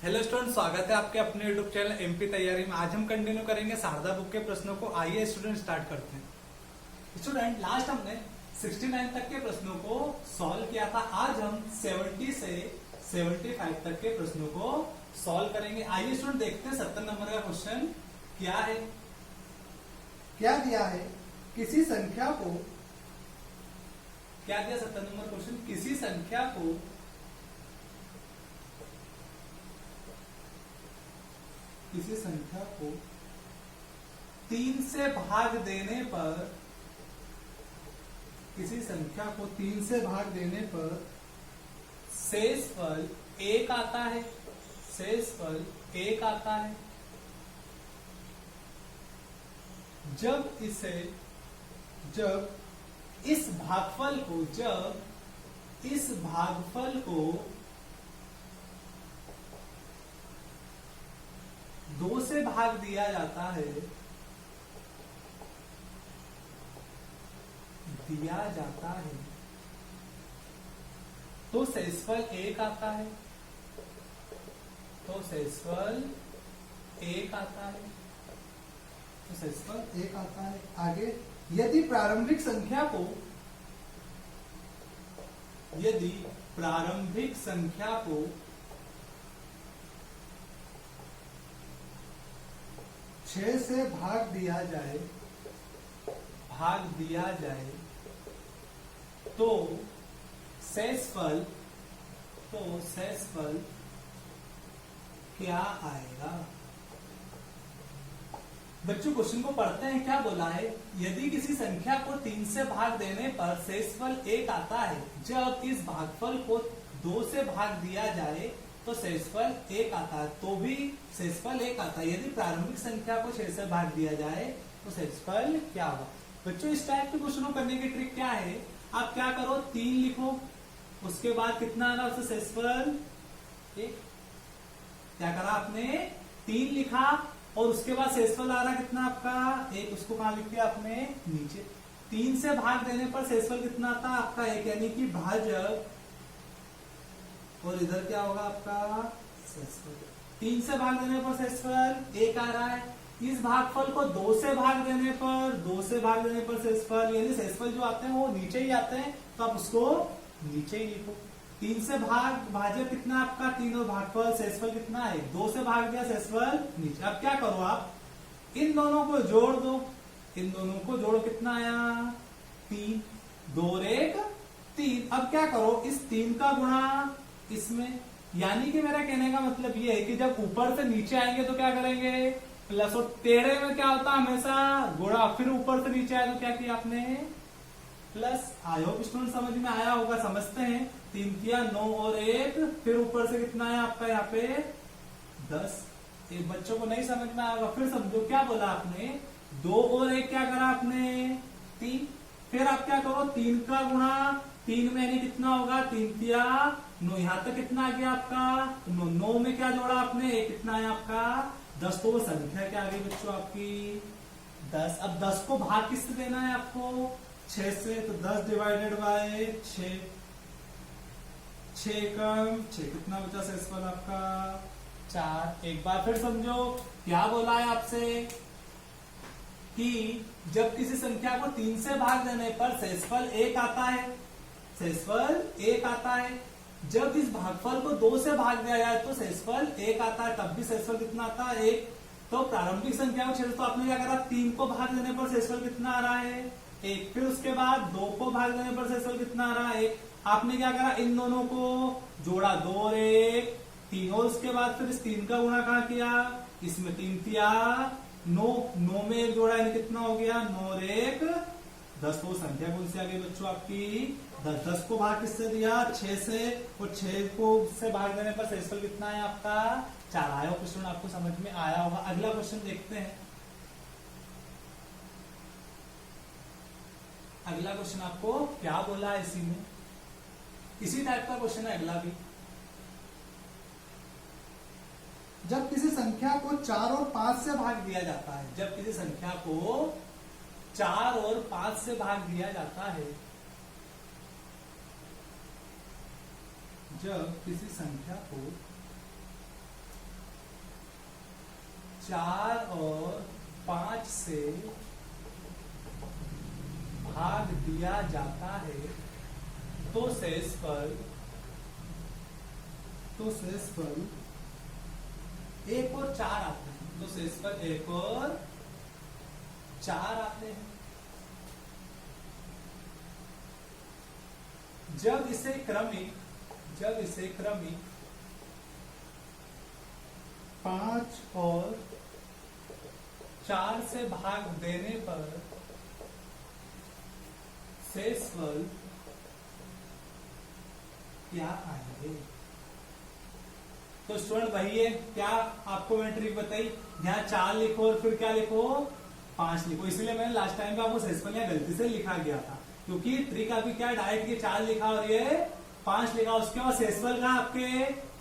Hello student, स्वागत है आपके अपने यूट्यूब चैनल एमपी तैयारी में। आज हम कंटिन्यू करेंगे शारदा बुक के प्रश्नों को। आइए स्टूडेंट स्टार्ट करते हैं। स्टूडेंट लास्ट हमने 69 तक के प्रश्नों को सॉल्व किया था। आज हम 70 से 75 तक के प्रश्नों को सॉल्व करेंगे। आइए स्टूडेंट देखते हैं 70 नंबर का क्वेश्चन क्या है। क्या दिया है किसी संख्या को क्या दिया 70 नंबर क्वेश्चन, किसी संख्या को किसी संख्या को 3 से भाग देने पर, किसी संख्या को 3 से भाग देने पर शेषफल 1 आता है। शेषफल 1 आता है जब इस भागफल को 2 से भाग दिया जाता है, तो शेषफल 1 आता है। शेषफल 1 आता है। आगे यदि प्रारंभिक संख्या को 6 से भाग दिया जाए तो शेषफल क्या आएगा। बच्चों क्वेश्चन को पढ़ते हैं। क्या बोला है, यदि किसी संख्या को 3 से भाग देने पर शेषफल 1 आता है, जब इस भागफल को 2 से भाग दिया जाए तो शेषफल 1 आता है। तो भी शेषफल 1 आता है। यदि प्रारंभिक संख्या को 6 से भाग दिया जाए तो शेषफल क्या होगा। बच्चों इस टाइप के क्वेश्चनों करने की ट्रिक क्या है, आप क्या करो 3 लिखो, उसके बाद कितना आना उससे शेषफल 1। क्या करा आपने, 3 लिखा और उसके बाद शेषफल आ रहा कितना आपका 1, उसको कहां लिख दिया आपने नीचे। 3 से भाग देने पर शेषफल कितना आता है आपका 1, यानी कि भाजक, और इधर क्या होगा आपका शेषफल। 3 से भाग देने पर शेषफल 1 आ रहा है। इस भागफल को 2 से भाग देने पर शेषफल, यानी शेषफल जो आते हैं वो नीचे ही आते हैं, तो आप उसको नीचे ही लिखो। 3 से भाजक कितना आपका 3 और भागफल शेषफल कितना है 2 से भाग दिया, शेषफल नीचे। अब क्या करो, आप इन दोनों को जोड़ दो। कितना आया 3, 2 और 1 3। अब क्या करो, इस 3 का गुणा इसमें, यानी कि मेरा कहने का मतलब ये है कि जब ऊपर से नीचे आएंगे तो क्या करेंगे प्लस, और टेढ़े में क्या होता है हमेशा गुणा, फिर ऊपर से नीचे आए तो क्या किया आपने प्लस। आई होप स्टूडेंट समझ में आया होगा। समझते हैं, 3 किया 9 और 1, फिर ऊपर से कितना है आपका यहाँ पे 10। एक बच्चों को नहीं समझ में आएगा, फिर समझो क्या बोला आपने 2 और 1 क्या करा आपने 3। फिर आप क्या करो 3 का गुणा 3 में, यानी कितना होगा 3 किया 9, यहां तक कितना आ गया आपका 9 में क्या जोड़ा आपने 1, कितना है आपका 10। तो वो संख्या क्या आ गई बच्चों आपकी 10। अब 10 को भाग किससे देना है आपको 6 से, तो 10 डिवाइडेड बाय 6, 6 कम 6 कितना बचा शेषफल आपका 4। एक बार फिर समझो क्या बोला है आपसे कि जब किसी संख्या को 3 से भाग देने पर शेषफल 1 आता है। जब इस भागफल को 2 से भाग दिया जाए तो शेषफल 1 आता है, तब भी शेषफल कितना आता है 1। तो प्रारंभिक संख्या को छेड़, तो आपने क्या करा 3 को भाग देने पर शेषफल कितना आ रहा है 1। फिर उसके बाद 2 को भाग देने पर शेषफल कितना आ रहा है 1। आपने क्या करा, इन दोनों को जोड़ा 2 और 1 3, और उसके बाद फिर इस 3 का गुणा कहां किया, इसमें 3 किया 9 में 1 जोड़ा, यानी कितना हो गया 9 और 1 10। तो संख्या कौन सी आ गई बच्चों आपकी 10। 10 को भाग किससे दिया 6 से, और 6 को से भाग देने पर शेषफल कितना है आपका 4 आया। क्वेश्चन आपको समझ में आया होगा। अगला क्वेश्चन देखते हैं। अगला क्वेश्चन आपको क्या बोला है, इसी टाइप का क्वेश्चन है अगला भी। जब किसी संख्या को 4 और 5 से भाग दिया जाता है, जब किसी संख्या को 4 और 5 से भाग दिया जाता है, जब किसी संख्या को 4 और 5 से भाग दिया जाता है तो शेषफल 1 और 4 आते हैं। तो शेषफल 1 और 4 आते हैं। जब इसे क्रमिक 5 और 4 से भाग देने पर शेषफल क्या आएंगे? तो स्टूडेंट वही है, क्या आपको मैंने ट्रिक बताई, यहाँ 4 लिखो और फिर क्या लिखो 5 लिखो। इसलिए मैंने लास्ट टाइम पे आपको शेषफल यहाँ गलती से लिखा गया था, क्योंकि ट्रिक अभी क्या डायरेक्ट ये 4 लिखा और ये 5 लिखा। उसके बाद शेषफल का आपके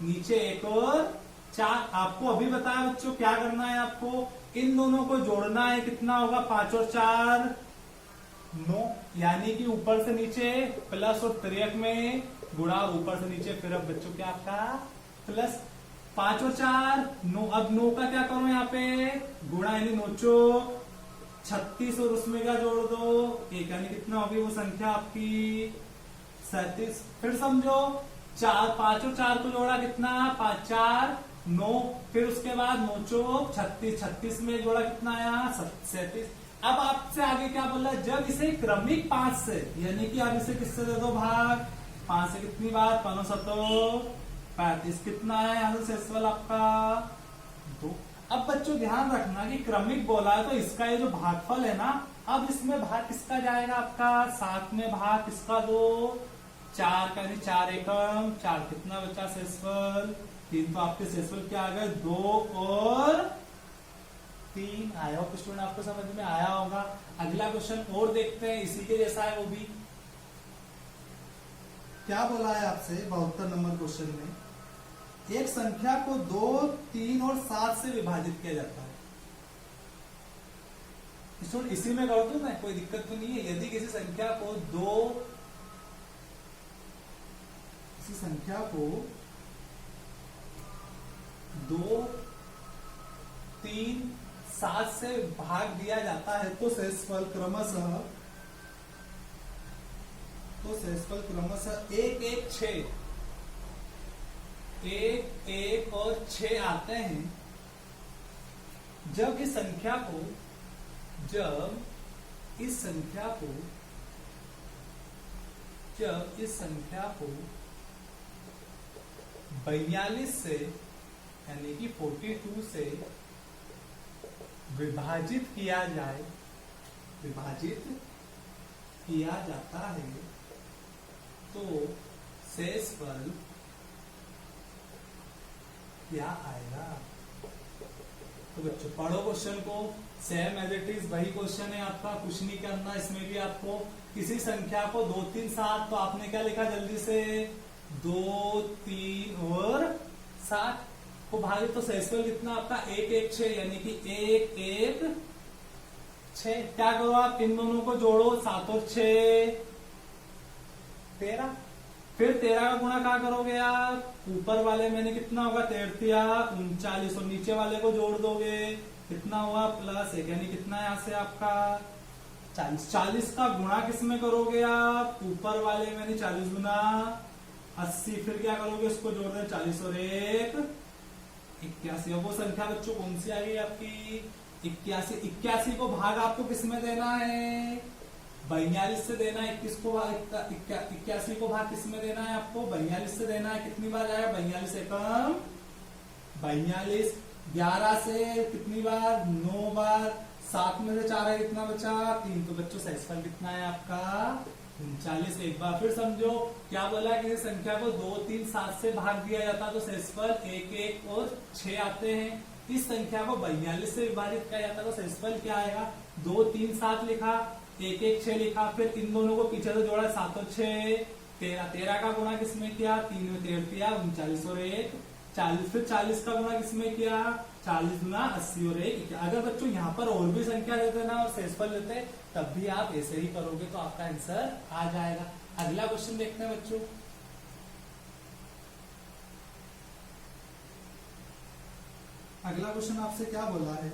नीचे 1 और 4। आपको अभी बताया बच्चों क्या करना है, आपको इन दोनों को जोड़ना है। कितना होगा 5 और 4 9, यानी कि ऊपर से नीचे प्लस और तिर्यक में गुणा, ऊपर से नीचे फिर अब बच्चों क्या आपका प्लस 5 और 4 9। अब 9 का क्या करो यहाँ पे गुणा, यानी नोचो 36 और उसमें क्या जोड़ दो 1, यानी कितना होगी वो संख्या आपकी 37। फिर समझो 5 और 4 को जोड़ा कितना 5 4 9, फिर उसके बाद नोचो 36 में जोड़ा कितना आया 37। अब आपसे आगे क्या बोला, जब इसे क्रमिक 5 से, यानी कि आप इसे किससे दे दो भाग 5 से, कितनी बार 5 7 35, कितना आया यहाँ से शेषफल आपका 2। अब बच्चों ध्यान रखना कि क्रमिक बोला है तो इसका ये जो भागफल है ना, अब इसमें भाग किसका जाएगा आपका 7 में भाग किसका 2 4 का, यानी 4 एकम 4, कितना बचा शेषफल 3। तो आपके शेषफल क्या आ गए 2 और 3 आया। और स्टूडेंट आपको समझ में आया होगा। अगला क्वेश्चन और देखते हैं, इसी के जैसा है वो भी। क्या बोला है आपसे 72 नंबर क्वेश्चन में, एक संख्या को 2 3 और 7 से विभाजित किया जाता है। स्टूडेंट इसी में कर दूं मैं, कोई दिक्कत तो नहीं है। यदि किसी संख्या को 2 3 7 से भाग दिया जाता है तो शेषफल क्रमशः 1 1 6 1 1 और 6 आते हैं। जब इस संख्या को 42 से, यानी कि 42 से विभाजित किया जाता है तो शेषफल क्या आएगा? तो बच्चों पढ़ो क्वेश्चन को, सेम एज इट इज वही क्वेश्चन है आपका, कुछ नहीं करना। इसमें भी आपको किसी संख्या को 2 3 7, तो आपने क्या लिखा जल्दी से 2 3 और 7 को भागे तो शेषफल कितना आपका 1 1 6, यानी कि 1 1 6। क्या करो आप इन दोनों को जोड़ो 7 और 6 13, फिर 13 का गुणा क्या करोगे आप, ऊपर वाले मैंने कितना होगा 33 39 और नीचे वाले को जोड़ दोगे कितना हुआ प्लस 1, यानी कितना यहाँ से आपका 40। 40 का गुणा किसमें करोगे आप, ऊपर वाले मैंने 40 गुना 80, फिर क्या करोगे उसको जोड़ दे 40 और 1 81। अब वो संख्या बच्चों कौन सी आ गई आपकी 81। 81 को भाग आपको किसमें देना है 42 से देना है। 81 को भाग किसमें देना है आपको 42 से देना है। कितनी बार आया 42 एकम 42, 11 से कितनी बार 9 बार, 7 में से 4 है कितना बचा 3। तो बच्चों शेषफल कितना है आपका 39। एक बार फिर समझो क्या बोला कि संख्या को 2 3 7 से भाग दिया जाता तो शेषफल 1 1 और 6 आते हैं। इस संख्या को 42 से विभाजित किया जाता तो शेषफल क्या आएगा 2 3 7 लिखा, 1 1 6 लिखा, फिर इन दोनों को पीछे से जोड़ा 7 और 6 13। 13 का गुणा किसमें किया 3 में 13 39 और 1 40, फिर 40 का गुणा किसमें किया 40 गुना 80 और 1। अगर बच्चों यहाँ पर और भी संख्या देते ना और शेषफल देते तब भी आप ऐसे ही करोगे तो आपका आंसर आ जाएगा। अगला क्वेश्चन देखते हैं बच्चों। अगला क्वेश्चन आपसे क्या बोला है,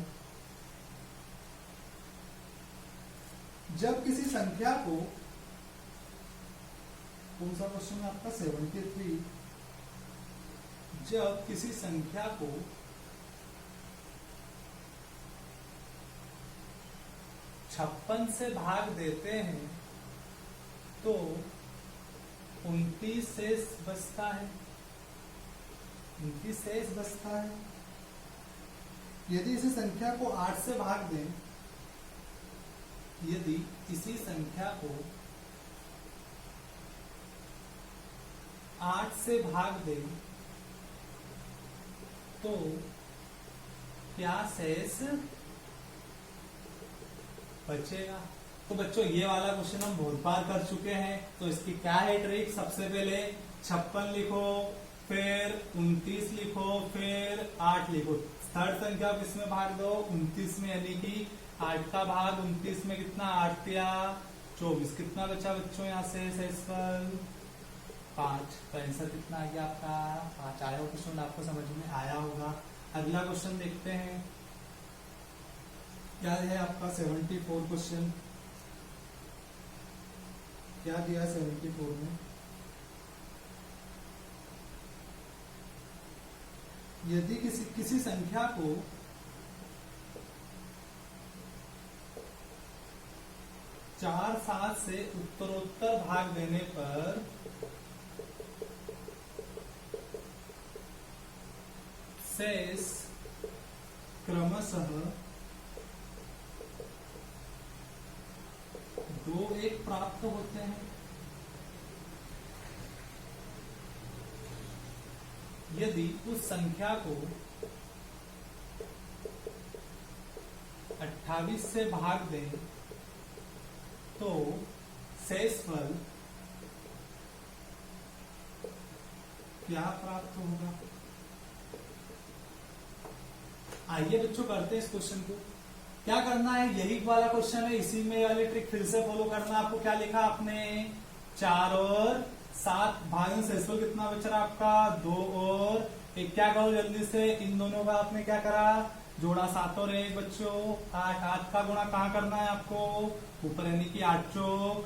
जब किसी संख्या को, कौन सा क्वेश्चन है आपका 73, जब किसी संख्या को 56 से भाग देते हैं तो 29 शेष बचता है। 29 शेष बचता है। यदि इसी संख्या को 8 से भाग दें, यदि इसी संख्या को 8 से भाग दें तो क्या शेष बचेगा। तो बच्चों ये वाला क्वेश्चन हम बहुत बार कर चुके हैं, तो इसकी क्या है ट्रिक, सबसे पहले 56 लिखो, फिर 29 लिखो, फिर 8 लिखो। थर्ड संख्या किसमें भाग दो, 29 में, यानी कि 8 का भाग 29 में कितना, 8 या 24, कितना बचा बच्चों यहाँ से शेषफल 5। तो आंसर कितना आ गया आपका 5 आया। क्वेश्चन आपको समझ में आया होगा। अगला क्वेश्चन देखते हैं, क्या है आपका 74 क्वेश्चन, क्या दिया 74 में, यदि किसी संख्या को 4 7 से उत्तरोत्तर भाग देने पर शेष क्रमशः 2 1 प्राप्त होते हैं। यदि उस संख्या को 28 से भाग दें तो शेषफल क्या प्राप्त होगा। आइए बच्चों करते हैं इस क्वेश्चन को। क्या करना है, यही वाला क्वेश्चन है, इसी में वाली ट्रिक फिर से फॉलो करना। आपको क्या लिखा आपने, 4 और 7 भाग में शेषफल कितना बच रहा आपका 2 और 1। क्या करो जल्दी से, इन दोनों का आपने क्या करा, जोड़ा 7 और 1 बच्चों 8। 8 का गुणा कहाँ करना है आपको, ऊपर, यानी कि 8 चौक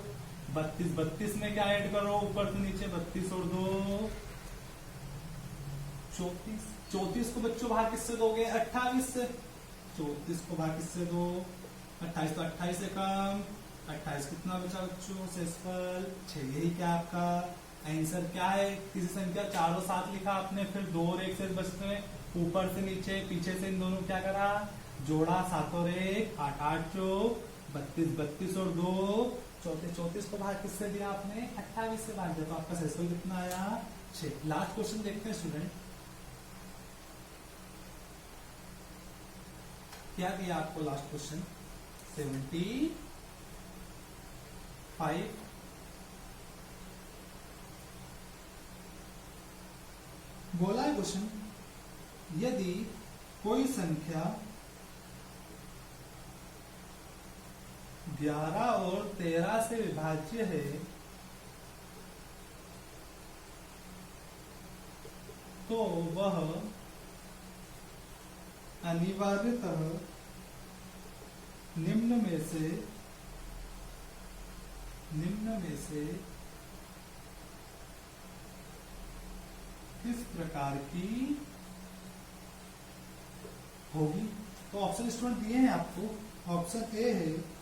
32। 32 में क्या ऐड करो, ऊपर से नीचे 32 और 2 34। 34 को बच्चों भाग किससे दोगे, 28 से। 34 को भाग किससे दो, 28। तो 28 से कम 28 कितना बचा बच्चों, शेषफल 6। यही क्या आपका आंसर क्या है। किसी संख्या 4 और 7 लिखा आपने, फिर 2 और 1 से बचते हैं, ऊपर से नीचे पीछे से इन दोनों क्या करा, जोड़ा 7 और 1 8 8 चौक 32। 32 और 2 34। 34 को भाग किससे दिया आपने, 28 से भाग दिया, तो आपका शेषफल कितना आया 6। लास्ट क्वेश्चन देखते हैं स्टूडेंट, क्या दिया आपको लास्ट क्वेश्चन 75। बोला है क्वेश्चन, यदि कोई संख्या 11 और 13 से विभाज्य है तो वह अनिवार्यतः निम्न में से किस प्रकार की होगी। तो ऑप्शन स्टूडेंट दिए हैं आपको। ऑप्शन ए है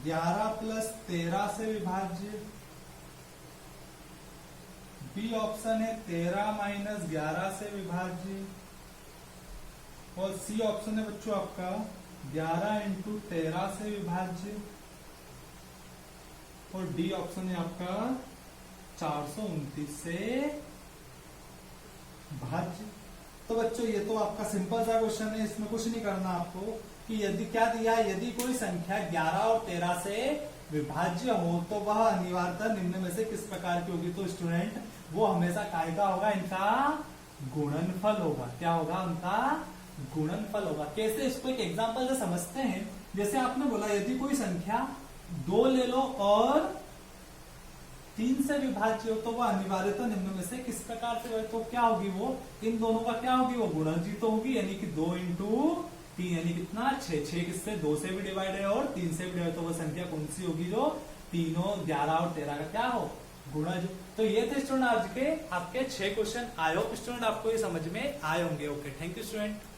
11 प्लस 13 से विभाज्य, बी ऑप्शन है 13 माइनस 11 से विभाज्य, और सी ऑप्शन है बच्चों आपका 11 इंटू 13 से विभाज्य, और डी ऑप्शन है आपका 429 से भाज्य। तो बच्चों ये तो आपका सिंपल सा क्वेश्चन है, इसमें कुछ नहीं करना आपको। कि यदि क्या दिया है, यदि कोई संख्या 11 और 13 से विभाज्य हो तो वह अनिवार्यतः निम्न में से किस प्रकार की होगी। तो स्टूडेंट वो हमेशा काय का होगा, इनका गुणनफल होगा। क्या होगा, उनका गुणनफल होगा। कैसे, इसको एक एग्जांपल से समझते हैं। जैसे आपने बोला यदि कोई संख्या 2 ले लो और 3 से विभाज्य हो तो वो अनिवार्यता निम्न में से किस प्रकार से तो क्या होगी वो, इन दोनों का क्या होगी वो गुणज तो होगी, यानी कि 2 इंटू 3 यानी कितना 6, 6 किससे 2 से भी डिवाइड है और 3 से भी डिवाइड, तो वो संख्या कौन सी होगी जो तीनों 11 और 13 का क्या हो गुणज। तो ये थे स्टूडेंट आज के आपके 6 क्वेश्चन। आई होप स्टूडेंट आपको ये समझ में आए होंगे। Okay, thank you student.